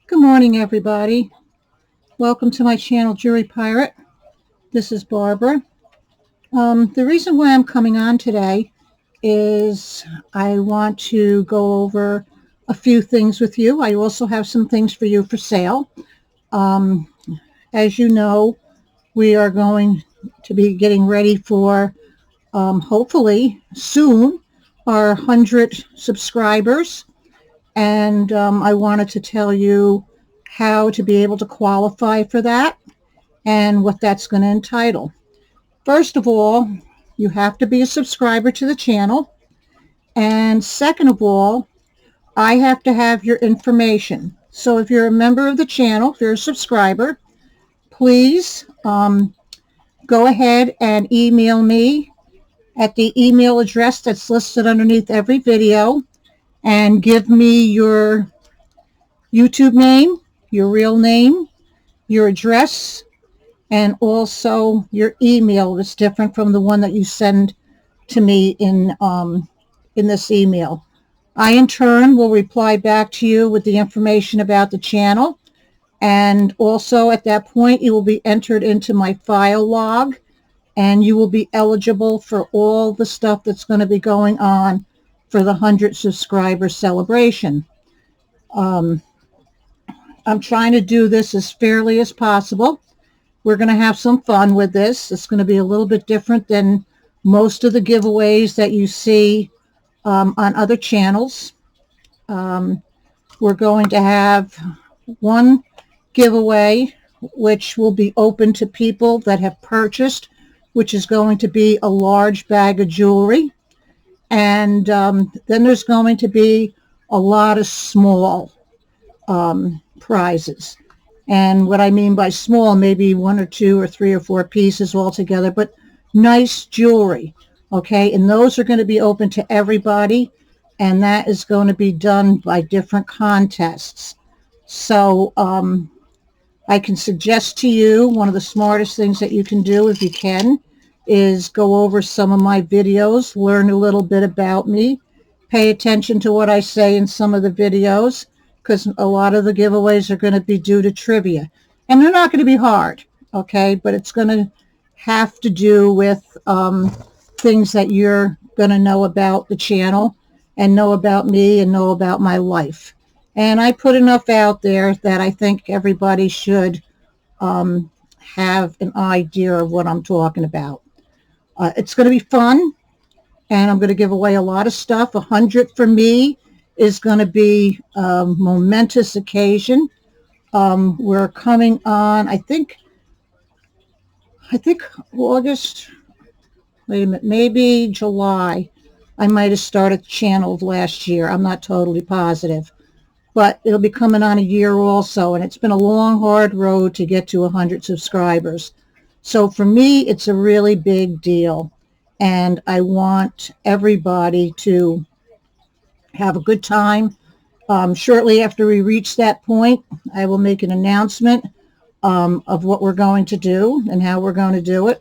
Good morning, everybody. Welcome to my channel, Jewelry Pirate. This is Barbara. The reason why I'm coming on today is I want to go over a few things with you. I also have some things for you for sale. Um, as you know, we are going to be getting ready for, hopefully soon, our 100 subscribers. And I wanted to tell you how to be able to qualify for that and what that's going to entitle. First of all, you have to be a subscriber to the channel. And second of all, I have to have your information. So if you're a member of the channel, if you're a subscriber, please go ahead and email me at the email address that's listed underneath every video and give me your YouTube name, your real name, your address, and also your email is different from the one that you send to me in this email. I, in turn, will reply back to you with the information about the channel. And also at that point, you will be entered into my file log and you will be eligible for all the stuff that's going to be going on for the 100 subscriber celebration. I'm trying to do this as fairly as possible. We're going to have some fun with this. It's going to be a little bit different than most of the giveaways that you see on other channels. We're going to have one giveaway which will be open to people that have purchased, which is going to be a large bag of jewelry. And then there's going to be a lot of small prizes. And what I mean by small, maybe 1 or 2 or 3 or 4 pieces all together, but nice jewelry. Okay, and those are going to be open to everybody, and that is going to be done by different contests. So I can suggest to you, one of the smartest things that you can do if you can is go over some of my videos, learn a little bit about me, pay attention to what I say in some of the videos, because a lot of the giveaways are going to be due to trivia. And they're not going to be hard, okay? But it's going to have to do with things that you're going to know about the channel and know about me and know about my life. And I put enough out there that I think everybody should have an idea of what I'm talking about. It's going to be fun, and I'm going to give away a lot of stuff. 100 for me is going to be a momentous occasion. We're coming on, I think August, wait a minute, maybe July. I might have started the channel last year. I'm not totally positive. But it'll be coming on a year also, and it's been a long, hard road to get to 100 subscribers. So for me, it's a really big deal, and I want everybody to have a good time. Shortly after we reach that point, I will make an announcement of what we're going to do and how we're going to do it,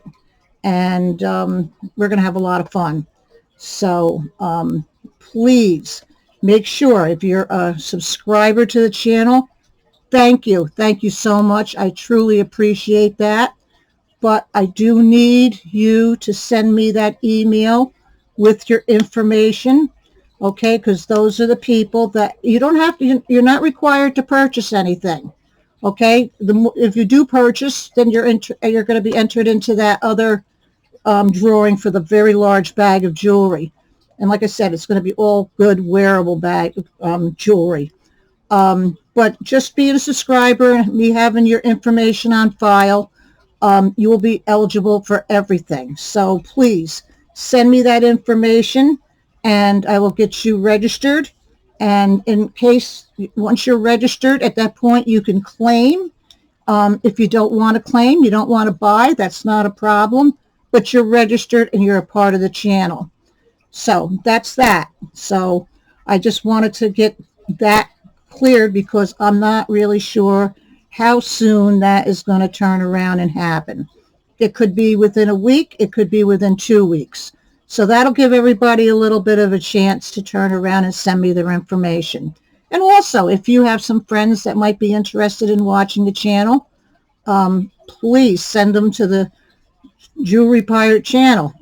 and we're going to have a lot of fun. So please make sure, if you're a subscriber to the channel, thank you so much. I truly appreciate that. But I do need you to send me that email with your information, okay? Because those are the people that you don't have to, you're not required to purchase anything, okay? If you do purchase, then you're going to be entered into that other drawing for the very large bag of jewelry. And like I said, it's going to be all good wearable bag jewelry. But just being a subscriber, me having your information on file, you will be eligible for everything. So please send me that information and I will get you registered. And in case, once you're registered, at that point you can claim. If you don't want to claim, you don't want to buy, that's not a problem. But you're registered and you're a part of the channel. So that's that. So I just wanted to get that cleared because I'm not really sure how soon that is going to turn around and happen. It could be within a week. It could be within 2 weeks. So that'll give everybody a little bit of a chance to turn around and send me their information. And also, if you have some friends that might be interested in watching the channel, please send them to the Jewelry Pirate channel.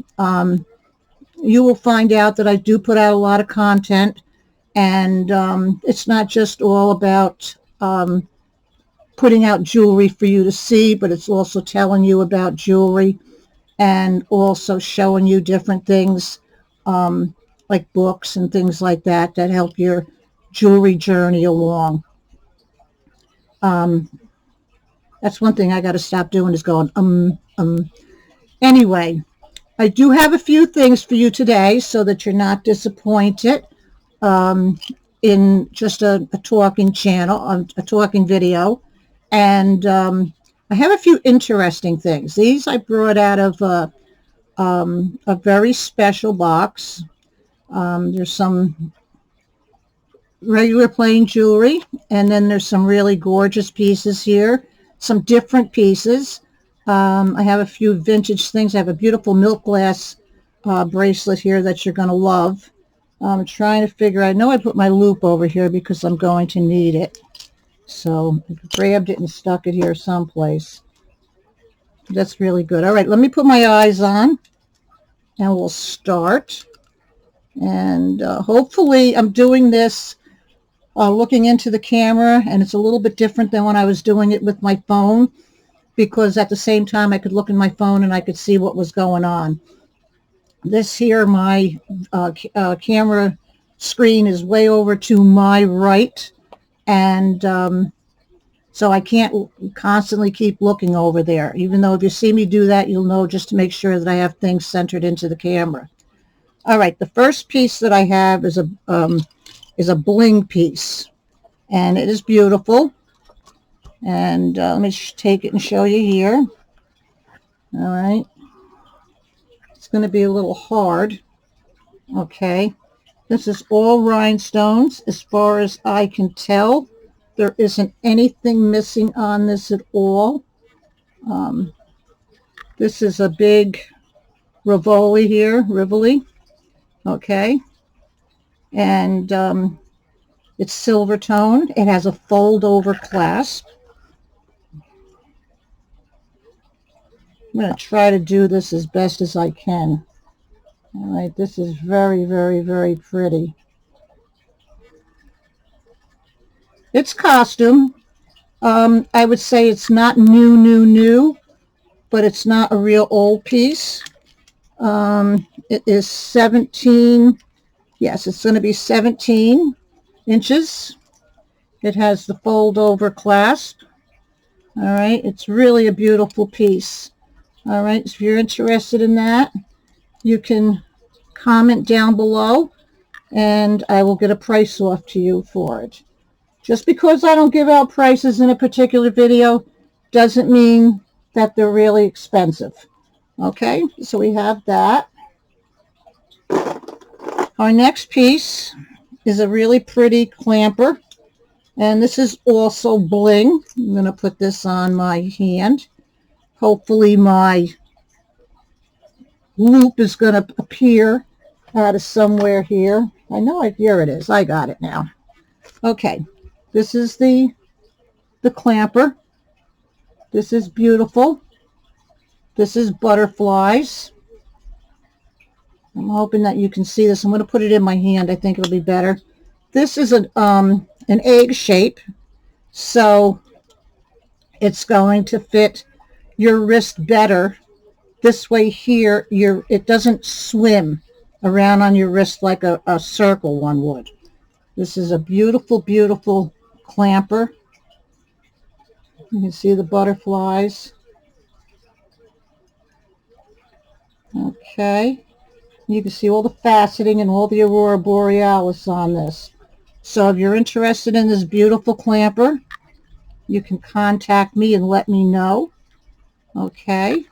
You will find out that I do put out a lot of content, and it's not just all about putting out jewelry for you to see, but it's also telling you about jewelry and also showing you different things like books and things like that that help your jewelry journey along. That's one thing I got to stop doing, is going Anyway, I do have a few things for you today so that you're not disappointed in just a talking channel, a talking video. And I have a few interesting things. These I brought out of a very special box. There's some regular plain jewelry, and then there's some really gorgeous pieces here, some different pieces. I have a few vintage things. I have a beautiful milk glass bracelet here that you're going to love. I'm trying to figure, I know I put my loop over here because I'm going to need it. So I grabbed it and stuck it here someplace. That's really good. All right, let me put my eyes on and we'll start. And hopefully I'm doing this looking into the camera, and it's a little bit different than when I was doing it with my phone, because at the same time I could look in my phone and I could see what was going on. This here, my camera screen is way over to my right, and so I can't constantly keep looking over there, even though if you see me do that, you'll know just to make sure that I have things centered into the camera. All right, the first piece that I have is a bling piece, and it is beautiful. And let me take it and show you here. All right, it's going to be a little hard. Okay, this is all rhinestones as far as I can tell. There isn't anything missing on this at all. This is a big Rivoli here, Rivoli. Okay, and it's silver toned. It has a fold over clasp. I'm going to try to do this as best as I can. All right, this is very, very, very pretty. It's costume. I would say it's not new, but it's not a real old piece. It is 17, yes, it's going to be 17 inches. It has the fold over clasp. All right, it's really a beautiful piece. All right, so if you're interested in that, you can comment down below and I will get a price off to you for it. Just because I don't give out prices in a particular video doesn't mean that they're really expensive. Okay, so we have that. Our next piece is a really pretty clamper, and this is also bling. I'm going to put this on my hand. Hopefully my loop is going to appear out of somewhere here. I know here it is. I got it now. Okay, this is the clamper. This is beautiful. This is butterflies. I'm hoping that you can see this. I'm going to put it in my hand. I think it'll be better. This is an egg shape, so it's going to fit your wrist better. This way here, it doesn't swim around on your wrist like a circle one would. This is a beautiful, beautiful clamper. You can see the butterflies. Okay. You can see all the faceting and all the aurora borealis on this. So if you're interested in this beautiful clamper, you can contact me and let me know. Okay.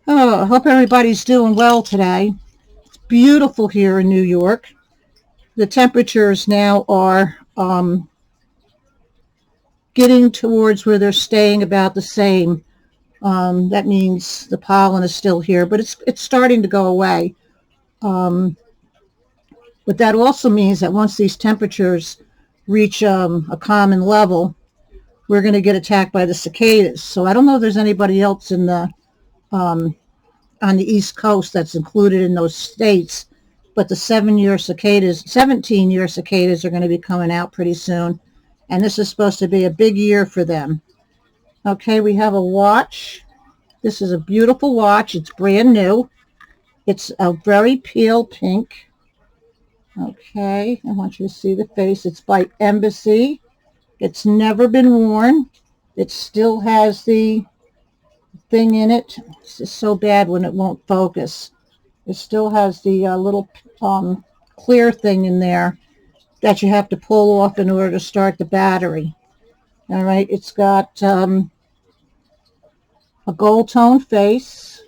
Oh, I hope everybody's doing well today. It's beautiful here in New York. The temperatures now are getting towards where they're staying about the same. That means the pollen is still here, but it's starting to go away. But that also means that once these temperatures reach a common level, we're going to get attacked by the cicadas. So I don't know if there's anybody else in the on the East Coast that's included in those states, but the 17-year cicadas are going to be coming out pretty soon, and this is supposed to be a big year for them. Okay, we have a watch. This is a beautiful watch. It's brand new. It's a very pale pink. Okay, I want you to see the face. It's by Embassy. It's never been worn. It still has the thing in it. It's just so bad when it won't focus. It still has the little clear thing in there that you have to pull off in order to start the battery. All right, it's got a gold tone face,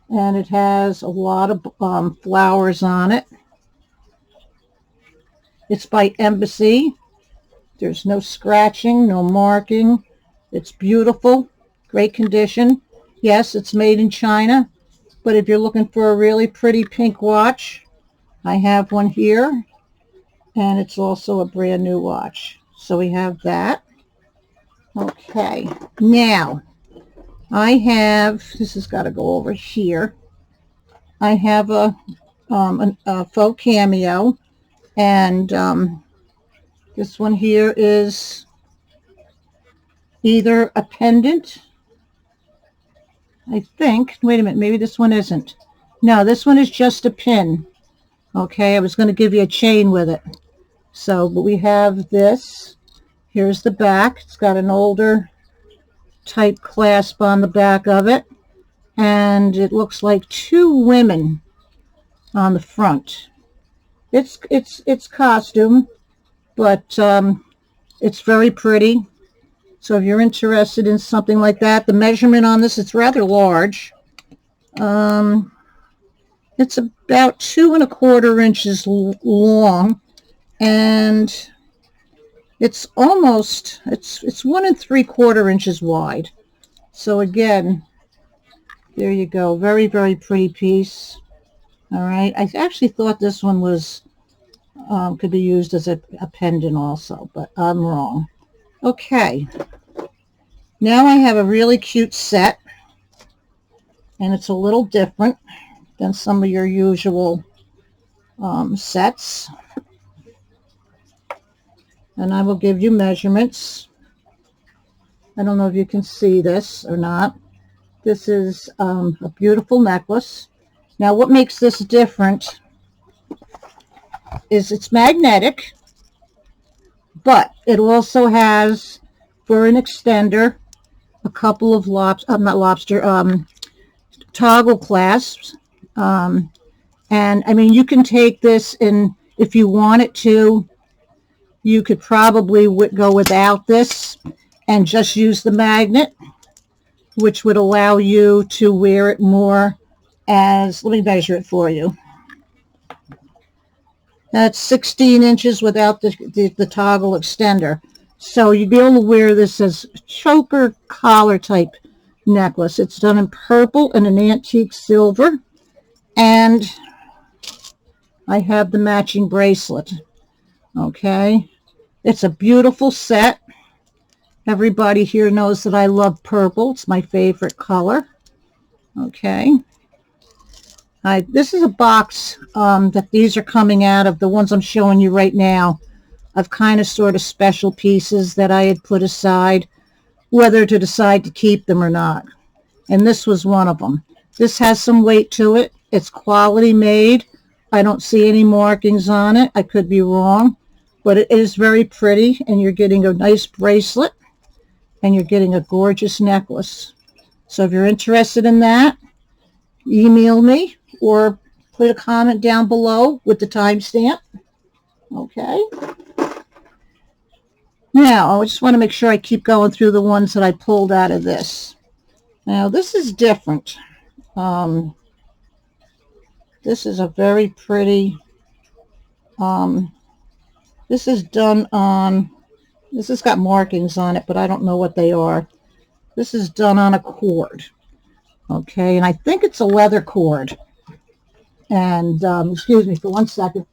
and it has a lot of flowers on it. It's by Embassy. There's no scratching, no marking. It's beautiful, great condition. Yes, it's made in China, but if you're looking for a really pretty pink watch, I have one here, and it's also a brand new watch. So we have that. Okay, now I have, this has got to go over here. I have a Faux Cameo, and this one here is either a pendant, I think. Wait a minute, maybe this one isn't. No, this one is just a pin. Okay, I was going to give you a chain with it. So, but we have this. Here's the back. It's got an older type clasp on the back of it. And it looks like two women on the front. It's costume, but it's very pretty. So if you're interested in something like that, the measurement on this, it's rather large. It's about 2 1/4 inches long, and it's almost, it's 1 3/4 inches wide. So again, there you go. Very, very pretty piece. All right. I actually thought this one was could be used as a pendant also, but I'm wrong. Okay. Now I have a really cute set, and it's a little different than some of your usual sets. And I will give you measurements. I don't know if you can see this or not. This is a beautiful necklace. Now what makes this different is it's magnetic, but it also has, for an extender, a couple of toggle clasps. And I mean, you can take this, and if you wanted to, you could probably go without this and just use the magnet, which would allow you to wear it more as, let me measure it for you. That's 16 inches without the toggle extender. So you'd be able to wear this as choker collar type necklace. It's done in purple and an antique silver. And I have the matching bracelet. Okay. It's a beautiful set. Everybody here knows that I love purple. It's my favorite color. Okay. This is a box that these are coming out of, the ones I'm showing you right now, of kind of sort of special pieces that I had put aside, whether to decide to keep them or not. And this was one of them. This has some weight to it. It's quality made. I don't see any markings on it. I could be wrong, but it is very pretty, and you're getting a nice bracelet, and you're getting a gorgeous necklace. So if you're interested in that, email me or put a comment down below with the timestamp. Okay. Now, I just want to make sure I keep going through the ones that I pulled out of this. Now, this is different. This is a very pretty, this is done on, this has got markings on it, but I don't know what they are. This is done on a cord. Okay, and I think it's a leather cord. And excuse me for 1 second.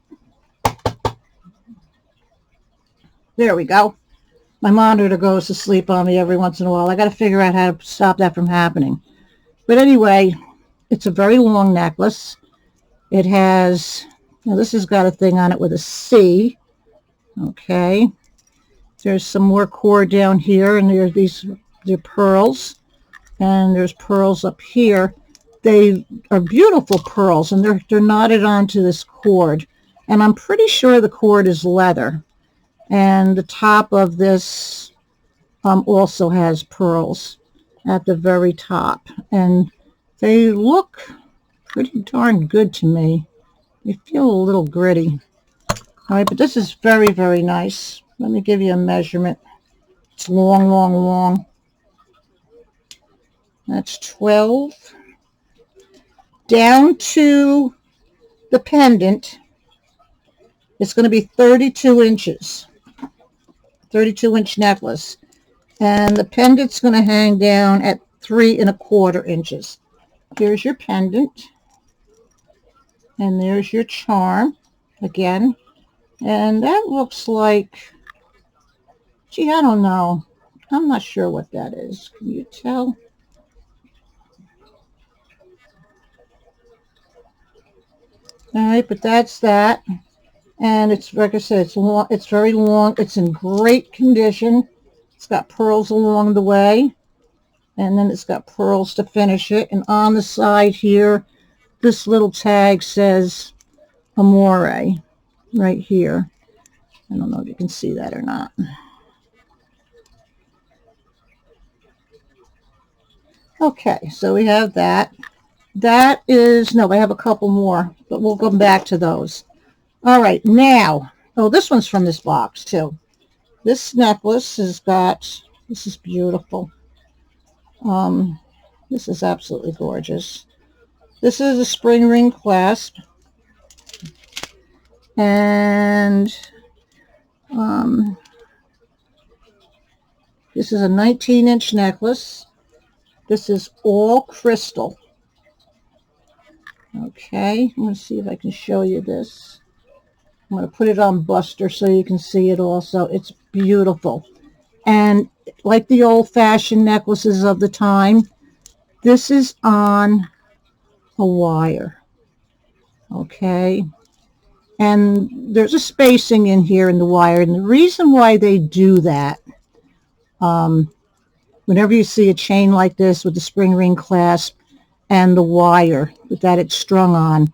There we go. My monitor goes to sleep on me every once in a while. I got to figure out how to stop that from happening. But anyway, it's a very long necklace. It has, now this has got a thing on it with a C. Okay. There's some more cord down here, and they're pearls. And there's pearls up here. They are beautiful pearls, and they're knotted onto this cord. And I'm pretty sure the cord is leather. And the top of this also has pearls at the very top. And they look pretty darn good to me. They feel a little gritty. All right, but this is very, very nice. Let me give you a measurement. It's long, long, long. That's 12. Down to the pendant, it's going to be 32 inches. 32-inch necklace. And the pendant's going to hang down at 3 1/4 inches. Here's your pendant. And there's your charm again. And that looks like, gee, I don't know. I'm not sure what that is. Can you tell? All right, but that's that. And it's, like I said, it's long, it's very long. It's in great condition. It's got pearls along the way. And then it's got pearls to finish it. And on the side here, this little tag says Amore right here. I don't know if you can see that or not. Okay, so we have that. That is, no, I have a couple more, but we'll come back to those. All right, now, oh, this one's from this box too. This necklace has got, this is beautiful. This is absolutely gorgeous. This is a spring ring clasp. And this is a 19-inch necklace. This is all crystal. Okay, I'm going to see if I can show you this. I'm going to put it on Buster so you can see it also. It's beautiful. And like the old-fashioned necklaces of the time, this is on a wire. Okay. And there's a spacing in here in the wire. And the reason why they do that, whenever you see a chain like this with the spring ring clasp and the wire that it's strung on,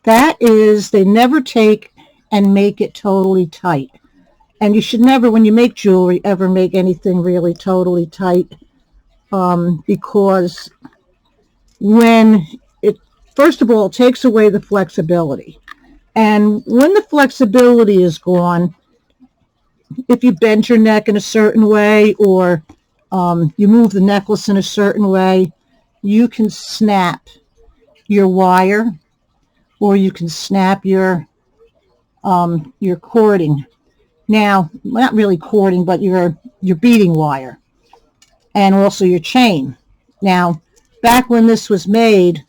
that is, they never take and make it totally tight. And you should never, when you make jewelry, ever make anything really totally tight, because when it, first of all, it takes away the flexibility. And when the flexibility is gone, if you bend your neck in a certain way, or you move the necklace in a certain way, you can snap your wire, or you can snap your cording. Now, not really cording, but your beading wire, and also your chain. Now, back when this was made,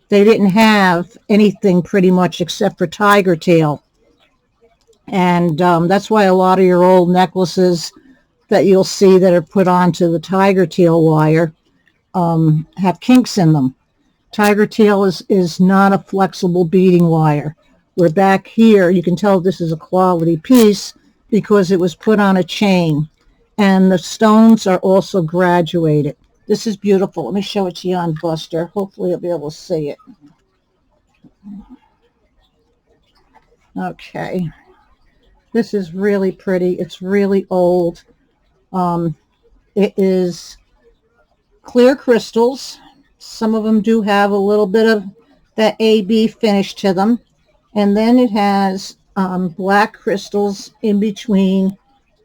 they didn't have anything pretty much except for tiger tail. And that's why a lot of your old necklaces that you'll see that are put onto the tiger tail wire have kinks in them. Tiger tail is not a flexible beading wire. Where back here, you can tell this is a quality piece because it was put on a chain. And the stones are also graduated. This is beautiful. Let me show it to you on Buster. Hopefully you'll be able to see it. Okay. This is really pretty. It's really old. It is clear crystals. Some of them do have a little bit of that AB finish to them. And then it has black crystals in between,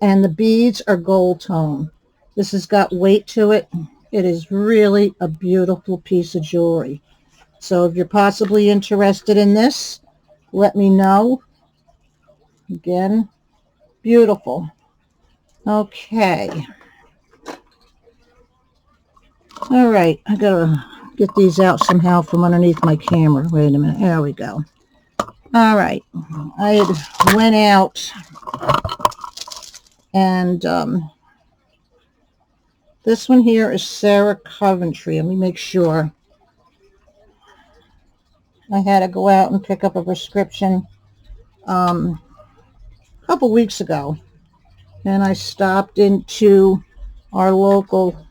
and the beads are gold tone. This has got weight to it. It is really a beautiful piece of jewelry. So if you're possibly interested in this, let me know. Again, beautiful. Okay. All right, I gotta get these out somehow from underneath my camera. Wait a minute. There we go. All right. I had went out and this one here is Sarah Coventry. Let me make sure. I had to go out and pick up a prescription a couple weeks ago. And I stopped into our local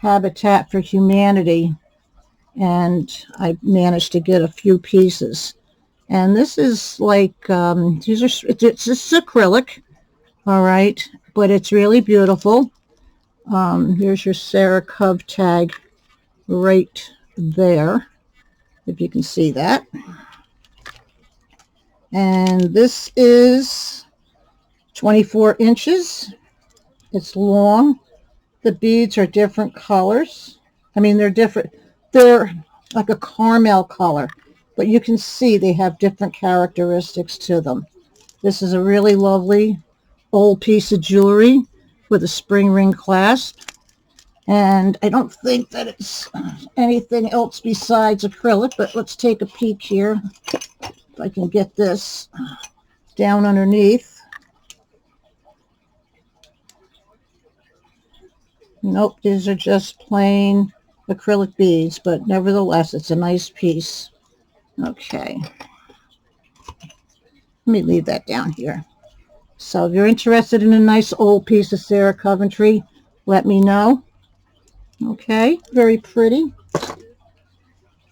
Habitat for Humanity, and I managed to get a few pieces. And this is like, this is acrylic, all right, but it's really beautiful. Here's your Sarah Cov tag right there, if you can see that. And this is 24 inches. It's long. The beads are different colors. I mean, they're different. They're like a caramel color, but you can see they have different characteristics to them. This is a really lovely old piece of jewelry with a spring ring clasp. And I don't think that it's anything else besides acrylic, but let's take a peek here. If I can get this down underneath. Nope, these are just plain acrylic beads, but nevertheless, it's a nice piece. Okay. Let me leave that down here. So if you're interested in a nice old piece of Sarah Coventry, let me know. Okay, very pretty.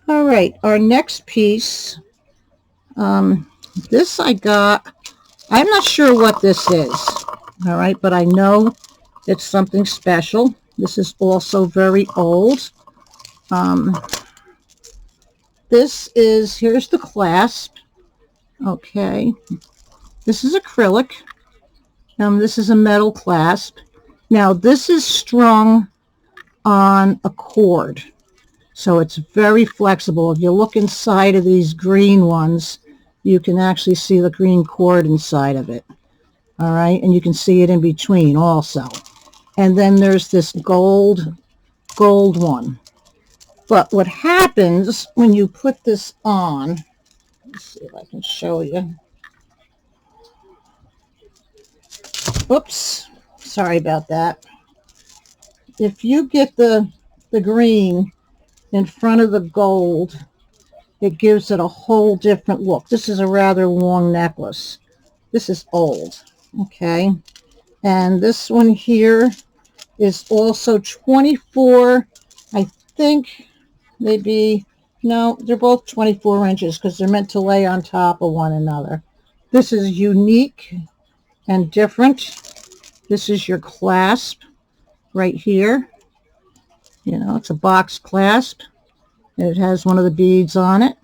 All right, our next piece, this I got, I'm not sure what this is, all right, but I know it's something special. This is also very old. This is, here's the clasp. Okay, this is acrylic. This is a metal clasp. Now this is strung on a cord, so it's very flexible. If you look inside of these green ones, you can actually see the green cord inside of it. All right, and you can see it in between also. And then there's this gold one. But what happens when you put this on, let's see if I can show you. Oops, sorry about that. If you get the green in front of the gold, it gives it a whole different look. This is a rather long necklace. This is old, okay? And this one here is also 24, I think maybe, no, they're both 24 inches because they're meant to lay on top of one another. This is unique and different. This is your clasp right here. You know, it's a box clasp. And it has one of the beads on it.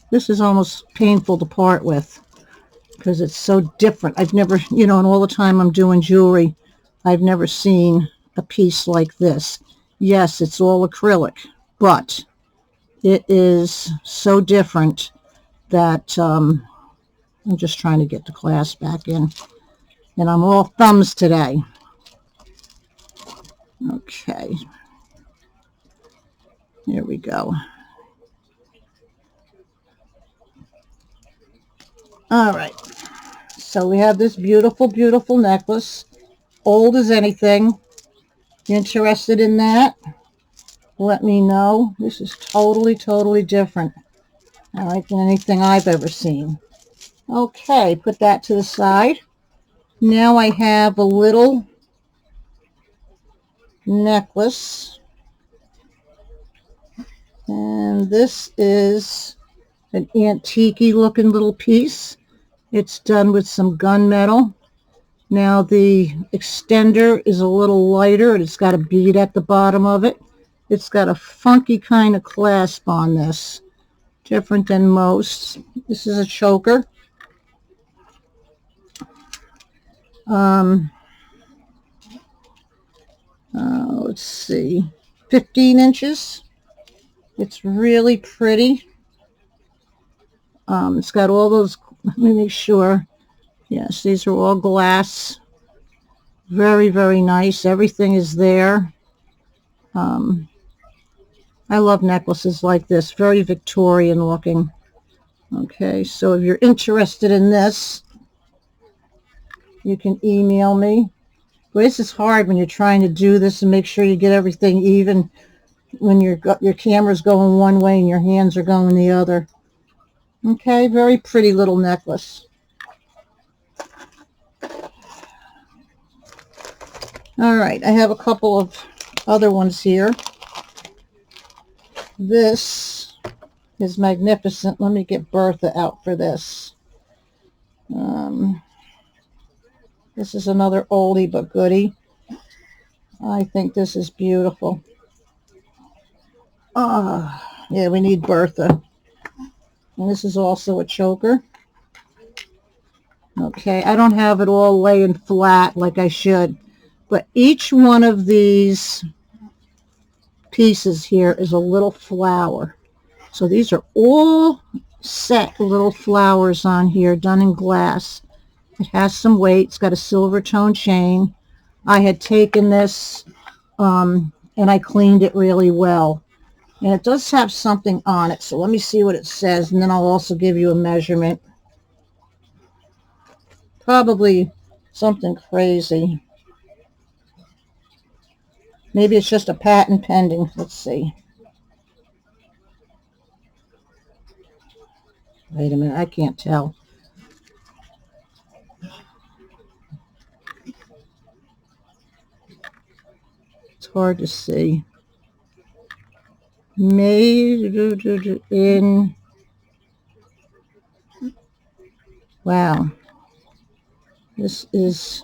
This is almost painful to part with because it's so different. I've never, you know, in all the time I'm doing jewelry, I've never seen a piece like this. Yes, it's all acrylic, but it is so different that I'm just trying to get the clasp back in. And I'm all thumbs today. Okay. Here we go. All right. So we have this beautiful, beautiful necklace. Old as anything. Interested in that? Let me know. This is totally, totally different. All right, than anything I've ever seen. Okay, put that to the side. Now I have a little necklace. And this is an antique-y looking little piece. It's done with some gunmetal. Now the extender is a little lighter and it's got a bead at the bottom of it. It's got a funky kind of clasp on this. Different than most. This is a choker. Let's see, 15 inches. It's really pretty. It's got all those, let me make sure. Yes, these are all glass Very, very nice. Everything is there. I love necklaces like this. Very Victorian looking. Okay, so if you're interested in this, you can email me. But this is hard when you're trying to do this and make sure you get everything even when your camera's going one way and your hands are going the other. Okay, very pretty little necklace. All right, I have a couple of other ones here. This is magnificent. Let me get Bertha out for this. This is another oldie but goodie. I think this is beautiful. Yeah, we need Bertha. And this is also a choker. Okay, I don't have it all laying flat like I should, but each one of these pieces here is a little flower. So these are all set little flowers on here, done in glass. It has some weight. It's got a silver tone chain. I had taken this and I cleaned it really well. And it does have something on it. So let me see what it says, and then I'll also give you a measurement. Probably something crazy. Maybe it's just a patent pending. Let's see. Wait a minute, I can't tell. It's hard to see. Made in, wow. This is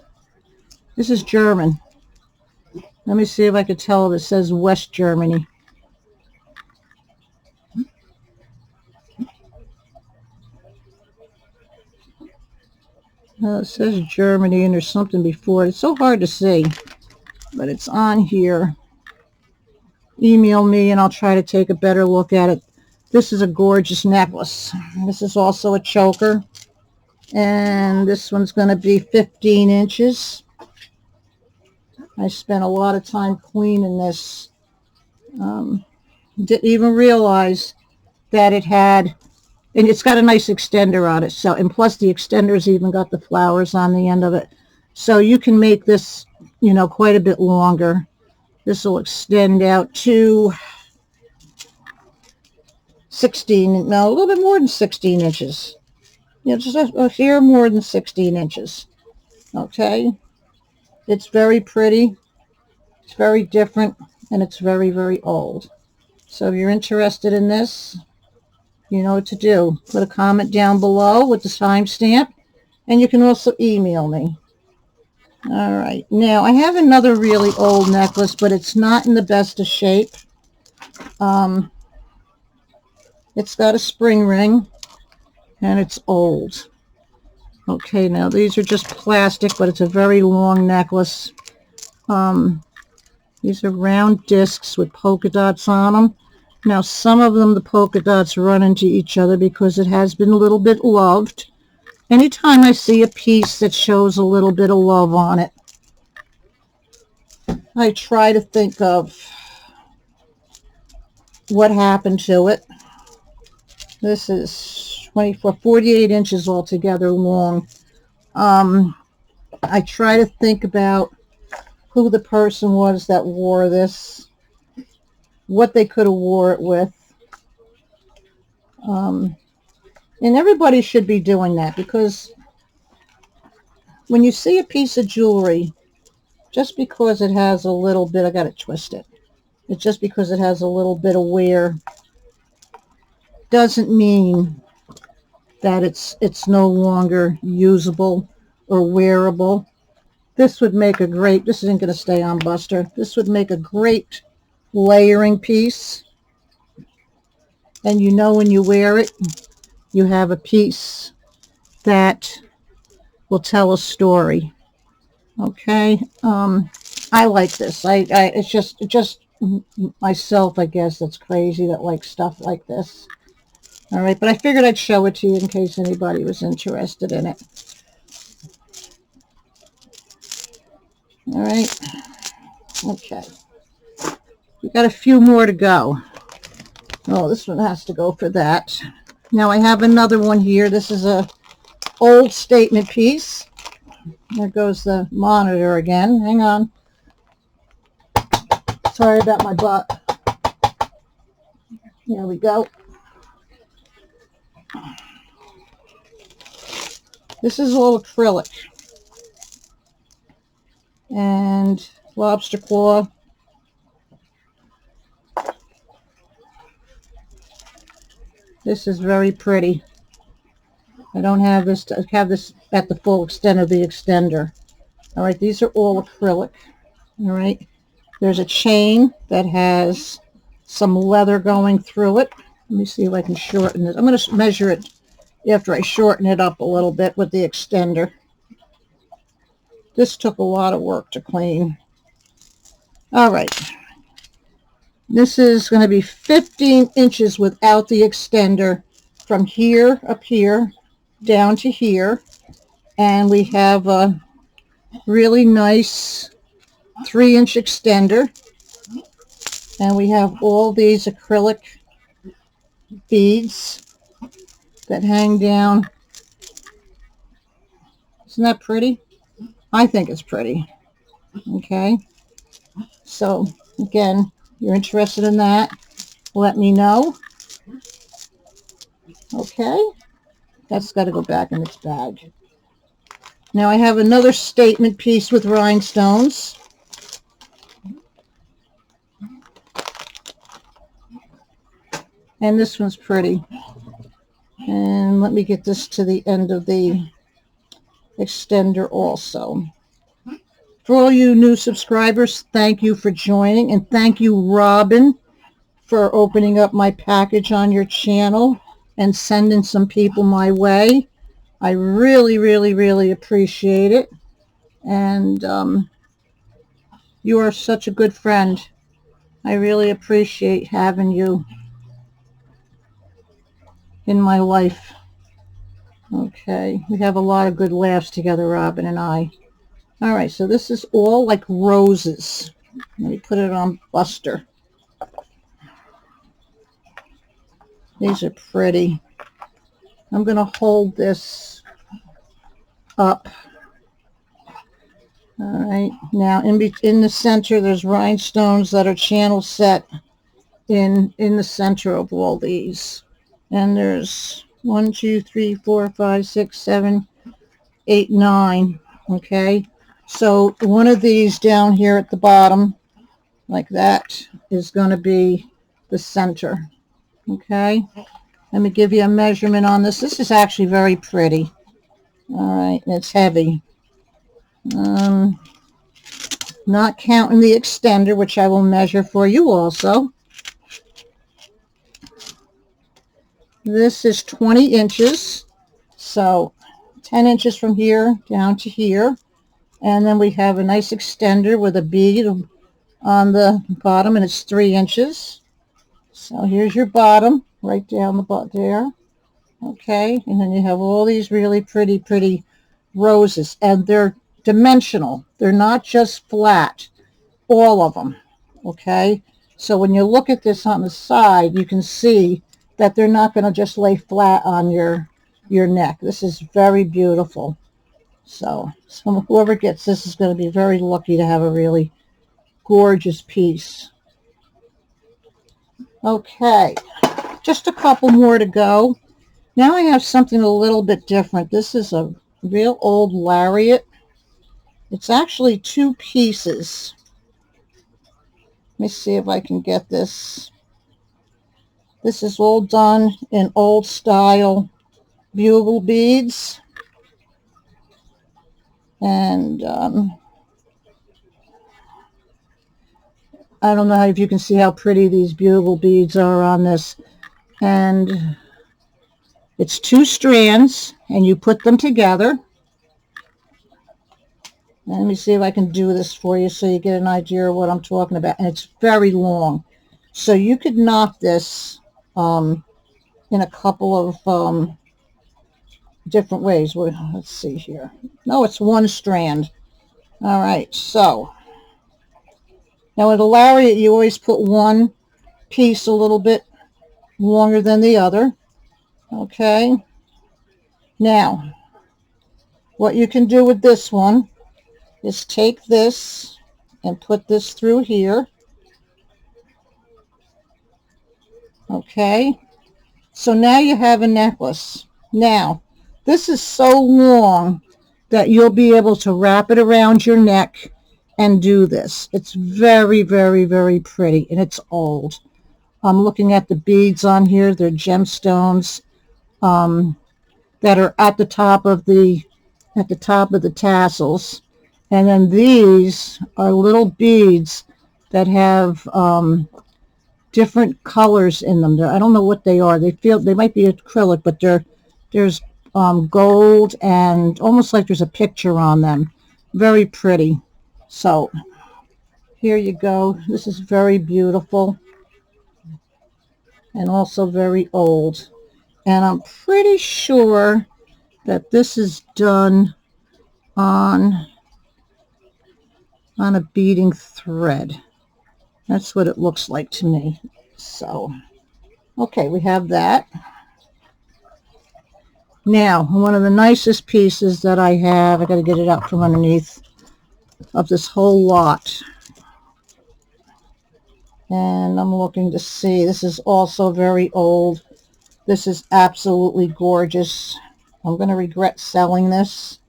German. Let me see if I could tell if it says West Germany. It says Germany and there's something before it. It's so hard to see, but it's on here. Email me and I'll try to take a better look at it. This is a gorgeous necklace. This is also a choker. And this one's going to be 15 inches. I spent a lot of time cleaning this. Didn't even realize that it had, and it's got a nice extender on it. So, and plus the extender's even got the flowers on the end of it. So you can make this, you know, quite a bit longer. This will extend out to 16, no, a little bit more than 16 inches. You know, just a hair more than 16 inches. Okay. It's very pretty. It's very different, and it's very, very old. So if you're interested in this, you know what to do. Put a comment down below with the timestamp, and you can also email me. All right. Now, I have another really old necklace, but it's not in the best of shape. It's got a spring ring, and it's old. Okay, now these are just plastic, but it's a very long necklace. These are round discs with polka dots on them. Now, some of them, the polka dots run into each other because it has been a little bit loved. Anytime I see a piece that shows a little bit of love on it, I try to think of what happened to it. This is 48 inches altogether long. I try to think about who the person was that wore this, what they could have wore it with. And everybody should be doing that, because when you see a piece of jewelry, just because it has a little bit, I got to twist it. It's just because it has a little bit of wear doesn't mean that it's no longer usable or wearable. This would make a great, this isn't going to stay on Buster. This would make a great layering piece. And you know, when you wear it, you have a piece that will tell a story. Okay. I like this. It's just myself, I guess, that's crazy that likes stuff like this. All right, but I figured I'd show it to you in case anybody was interested in it. All right. Okay. We got a few more to go. Oh, this one has to go for that. Now I have another one here. This is a old statement piece. There goes the monitor again. Hang on. Sorry about my butt. Here we go. This is all acrylic. And lobster claw. This is very pretty. I don't have this to have this at the full extent of the extender. All right, these are all acrylic. All right, there's a chain that has some leather going through it. Let me see if I can shorten this. I'm going to measure it after I shorten it up a little bit with the extender. This took a lot of work to clean. All right. This is going to be 15 inches without the extender from here up here down to here. And we have a really nice 3-inch extender. And we have all these acrylic beads that hang down. Isn't that pretty? I think it's pretty. Okay. So again, you're interested in that, let me know. Okay, that's got to go back in its bag. Now I have another statement piece with rhinestones. And this one's pretty. And let me get this to the end of the extender also. For all you new subscribers, thank you for joining, and thank you, Robin, for opening up my package on your channel and sending some people my way. I really, really, really appreciate it. And you are such a good friend. I really appreciate having you in my life. Okay, we have a lot of good laughs together, Robin and I. All right, so this is all like roses. Let me put it on Buster. These are pretty. I'm going to hold this up. All right, now in the center, there's rhinestones that are channel set in the center of all these. And there's 1, 2, 3, 4, 5, 6, 7, 8, 9. Okay. So one of these down here at the bottom, like that, is going to be the center. Okay. Let me give you a measurement on this. This is actually very pretty. All right. And it's heavy. Not counting the extender, which I will measure for you also. This is 20 inches. So 10 inches from here down to here. And then we have a nice extender with a bead on the bottom, and it's 3 inches. So here's your bottom, right down the bottom there. Okay, and then you have all these really pretty, pretty roses, and they're dimensional. They're not just flat, all of them. Okay, so when you look at this on the side, you can see that they're not going to just lay flat on your neck. This is very beautiful. So whoever gets this is going to be very lucky to have a really gorgeous piece. Okay, just a couple more to go. Now I have something a little bit different. This is a real old lariat. It's actually 2 pieces. Let me see if I can get this. This is all done in old style bugle beads. And I don't know if you can see how pretty these bugle beads are on this. And it's 2 strands, and you put them together. Let me see if I can do this for you so you get an idea of what I'm talking about. And it's very long. So you could knot this in a couple of different ways. Let's see here. No, it's 1 strand. All right, so now with a lariat, you always put one piece a little bit longer than the other. Okay. Now, what you can do with this one is take this and put this through here. Okay. So now you have a necklace. Now, this is so long that you'll be able to wrap it around your neck and do this. It's very, very, very pretty, and it's old. I'm looking at the beads on here. They're gemstones that are at the top of the tassels, and then these are little beads that have different colors in them. I don't know what they are. They might be acrylic, but there's gold and almost like there's a picture on them. Very pretty. So here you go. This is very beautiful and also very old. And I'm pretty sure that this is done on a beading thread. That's what it looks like to me. So, okay, we have that. Now, one of the nicest pieces that I have, I got to get it out from underneath, of this whole lot. And I'm looking to see, this is also very old. This is absolutely gorgeous. I'm going to regret selling this.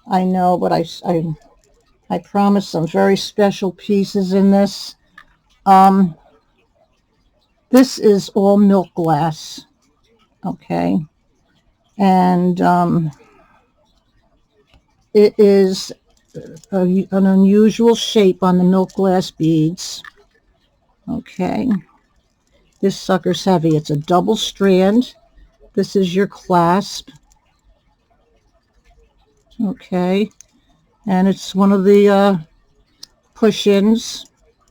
I know, but I promised some very special pieces in this. This is all milk glass. Okay. And it is an unusual shape on the milk glass beads. Okay. This sucker's heavy. It's a double strand. This is your clasp. Okay. And it's one of the push-ins.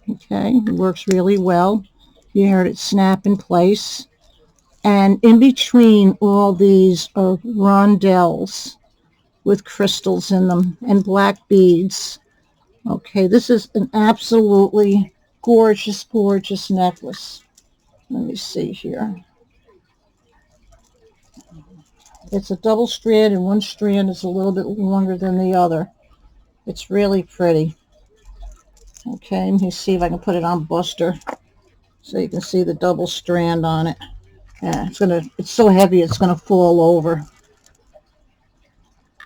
Okay. It works really well. You heard it snap in place. And in between all these are rondelles with crystals in them and black beads. Okay, this is an absolutely gorgeous, gorgeous necklace. Let me see here. It's a double strand, and one strand is a little bit longer than the other. It's really pretty. Okay, let me see if I can put it on Buster so you can see the double strand on it. Yeah, it's so heavy it's gonna fall over.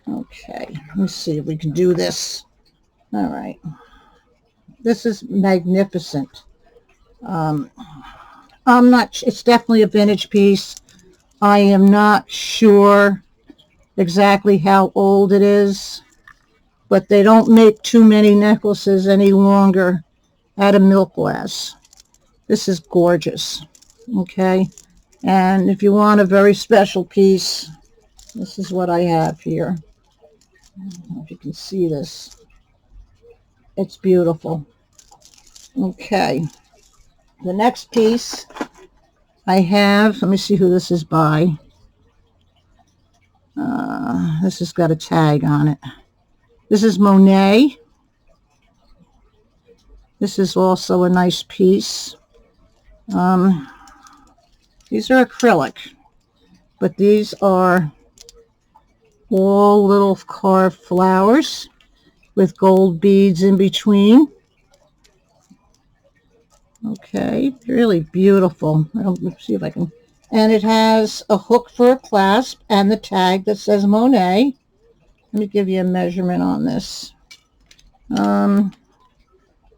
Okay, let me see if we can do this. All right. This is magnificent. It's definitely a vintage piece. I am not sure exactly how old it is, but they don't make too many necklaces any longer out of milk glass. This is gorgeous. Okay. And if you want a very special piece, this is what I have here. I don't know if you can see this. It's beautiful. Okay. The next piece I have, let me see who this is by. This has got a tag on it. This is Monet. This is also a nice piece. These are acrylic, but these are all little carved flowers with gold beads in between. Okay, really beautiful. Let's see if I can. And it has a hook for a clasp and the tag that says Monet. Let me give you a measurement on this.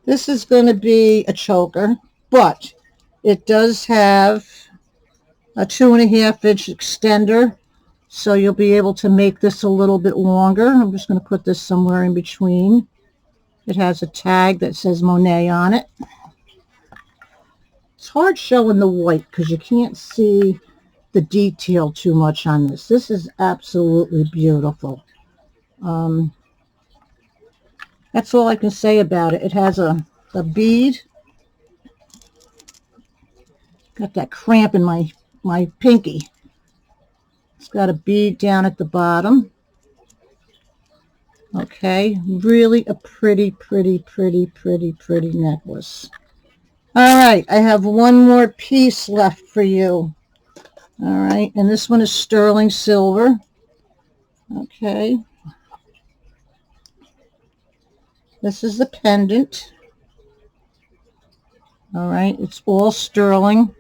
This is going to be a choker, but it does have a 2.5-inch extender, so you'll be able to make this a little bit longer. I'm just going to put this somewhere in between. It has a tag that says Monet on it. It's hard showing the white because you can't see the detail too much on this. This is absolutely beautiful. That's all I can say about it. It has a bead. Got that cramp in my pinky. It's got a bead down at the bottom. Okay, really a pretty, pretty, pretty, pretty, pretty necklace. All right, I have one more piece left for you. All right, and this one is sterling silver. Okay. This is the pendant. All right, it's all sterling.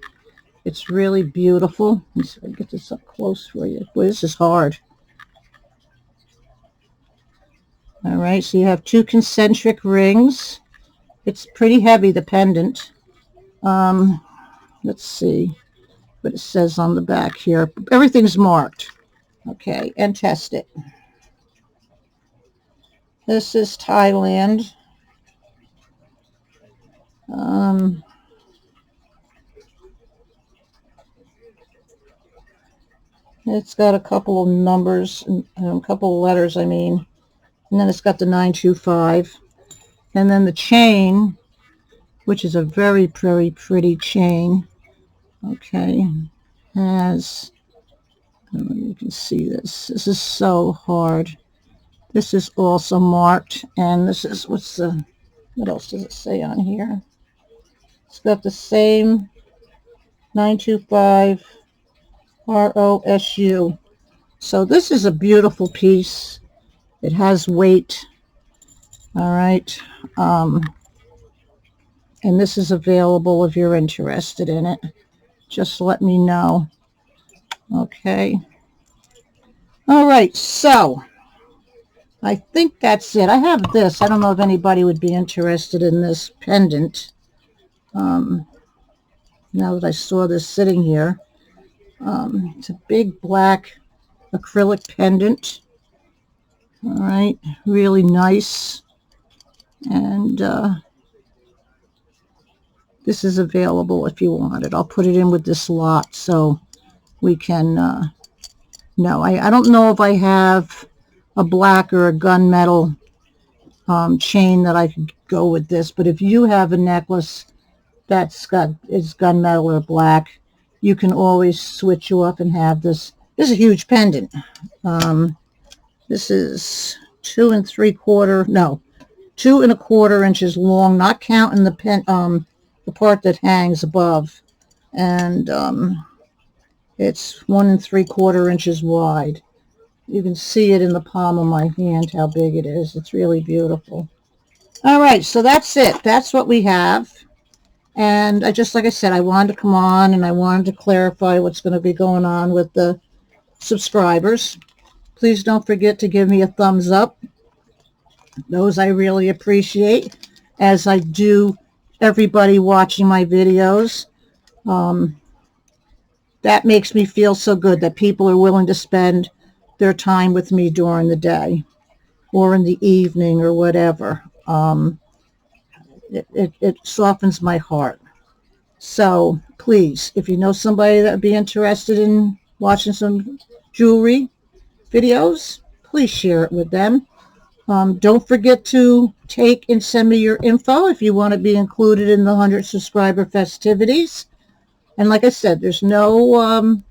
It's really beautiful. Let me see if I can get this up close for you. Boy, this is hard. All right, so you have two concentric rings. It's pretty heavy, the pendant. Let's see what it says on the back here. Everything's marked. Okay, and test it. This is Thailand. It's got a couple of numbers, and a couple of letters, I mean. And then it's got the 925. And then the chain, which is a very, very pretty chain. Okay, has, you can see this. This is so hard. This is also marked, and this is, what else does it say on here? It's got the same 925 ROSU. So this is a beautiful piece. It has weight. All right. And this is available if you're interested in it. Just let me know. Okay. All right. So I think that's it. I have this. I don't know if anybody would be interested in this pendant. Now that I saw this sitting here. It's a big black acrylic pendant. All right. Really nice. And this is available if you want it. I'll put it in with this lot so we can know. I don't know if I have a black or a gunmetal chain that I could go with this, but if you have a necklace that's is gunmetal or black, you can always switch you up and have this. This is a huge pendant. This is 2 1/4 inches long, not counting the part that hangs above, and it's 1 3/4 inches wide. You can see it in the palm of my hand how big it is. It's really beautiful. All right, so that's it. That's what we have. And like I said, I wanted to come on and I wanted to clarify what's going to be going on with the subscribers. Please don't forget to give me a thumbs up. Those I really appreciate, as I do everybody watching my videos. That makes me feel so good that people are willing to spend their time with me during the day or in the evening or whatever. It softens my heart. So please, if you know somebody that would be interested in watching some jewelry videos, please share it with them. Don't forget to take and send me your info if you want to be included in the 100 subscriber festivities. And like I said, there's no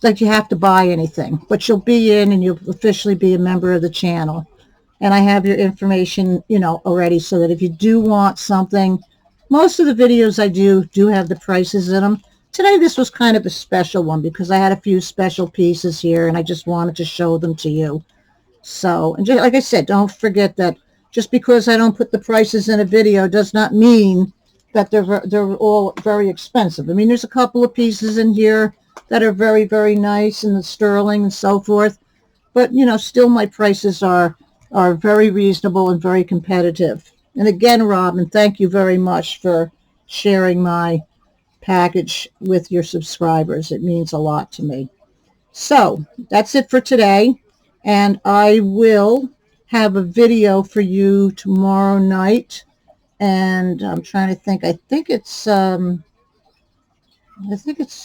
that you have to buy anything, but you'll be in and you'll officially be a member of the channel. And I have your information, already, so that if you do want something, most of the videos I do have the prices in them. Today, this was kind of a special one because I had a few special pieces here, and I just wanted to show them to you. So, and just, like I said, don't forget that just because I don't put the prices in a video does not mean that they're all very expensive. I mean, there's a couple of pieces in here that are very, very nice, and the sterling and so forth. But, still my prices are very reasonable and very competitive. And again, Robin, thank you very much for sharing my package with your subscribers. It means a lot to me. So that's it for today, and I will have a video for you tomorrow night. And I'm trying to think. I think it's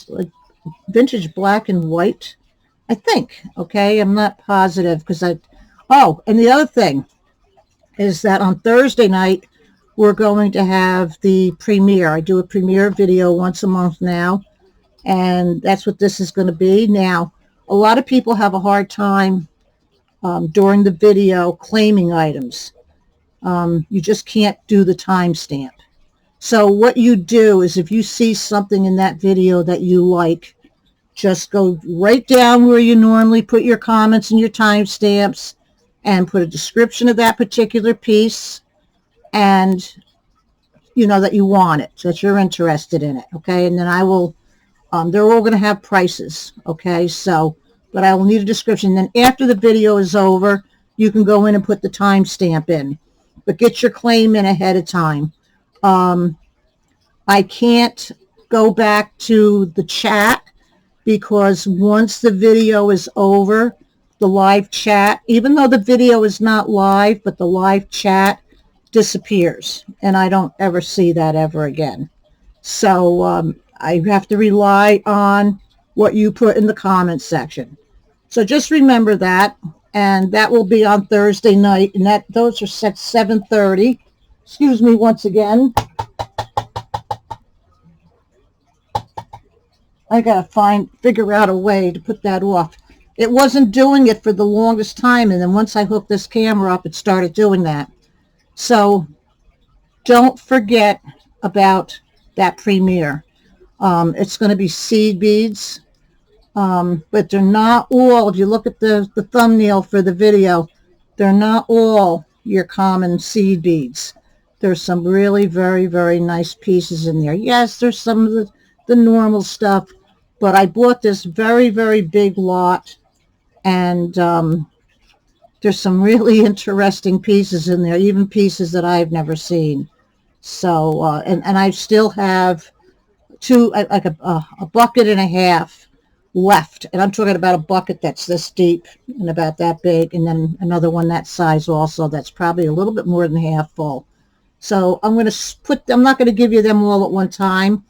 like vintage black and white. I think. Okay, I'm not positive because Oh, and the other thing is that on Thursday night, we're going to have the premiere. I do a premiere video once a month now, and that's what this is going to be. Now, A lot of people have a hard time during the video claiming items. You just can't do the timestamp. So what you do is if you see something in that video that you like, just go right down where you normally put your comments and your timestamps and put a description of that particular piece, and you know that you want it, that you're interested in it, okay? And then I will, they're all going to have prices, okay? So, but I will need a description. Then after the video is over, you can go in and put the timestamp in, but get your claim in ahead of time. I can't go back to the chat because once the video is over, the live chat, even though the video is not live, but the live chat disappears, and I don't ever see that ever again. So I have to rely on what you put in the comments section. So just remember that, and that will be on Thursday night, and those are set 7:30. Excuse me once again. I gotta figure out a way to put that off. It wasn't doing it for the longest time, and then once I hooked this camera up, it started doing that. So don't forget about that premiere. It's going to be seed beads, but they're not all, if you look at the thumbnail for the video, they're not all your common seed beads. There's some really very, very nice pieces in there. Yes, there's some of the normal stuff, but I bought this very, very big lot, and there's some really interesting pieces in there, even pieces that I've never seen. So, and I still have like a bucket and a half left, and I'm talking about a bucket that's this deep and about that big, and then another one that size also that's probably a little bit more than half full. So I'm going to I'm not going to give you them all at one time.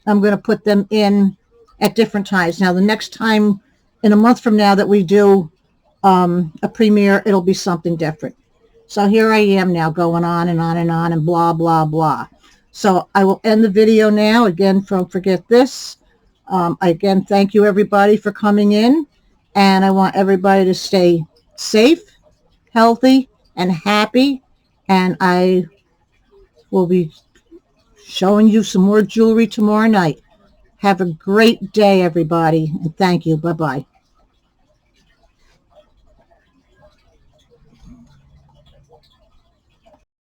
I'm going to put them in at different times. Now, the next time, in a month from now, that we do a premiere, it'll be something different. So here I am now going on and on and on and blah, blah, blah. So I will end the video now. Again, don't forget this. Again, thank you, everybody, for coming in. And I want everybody to stay safe, healthy, and happy. And I will be showing you some more jewelry tomorrow night. Have a great day, everybody, and thank you. Bye-bye.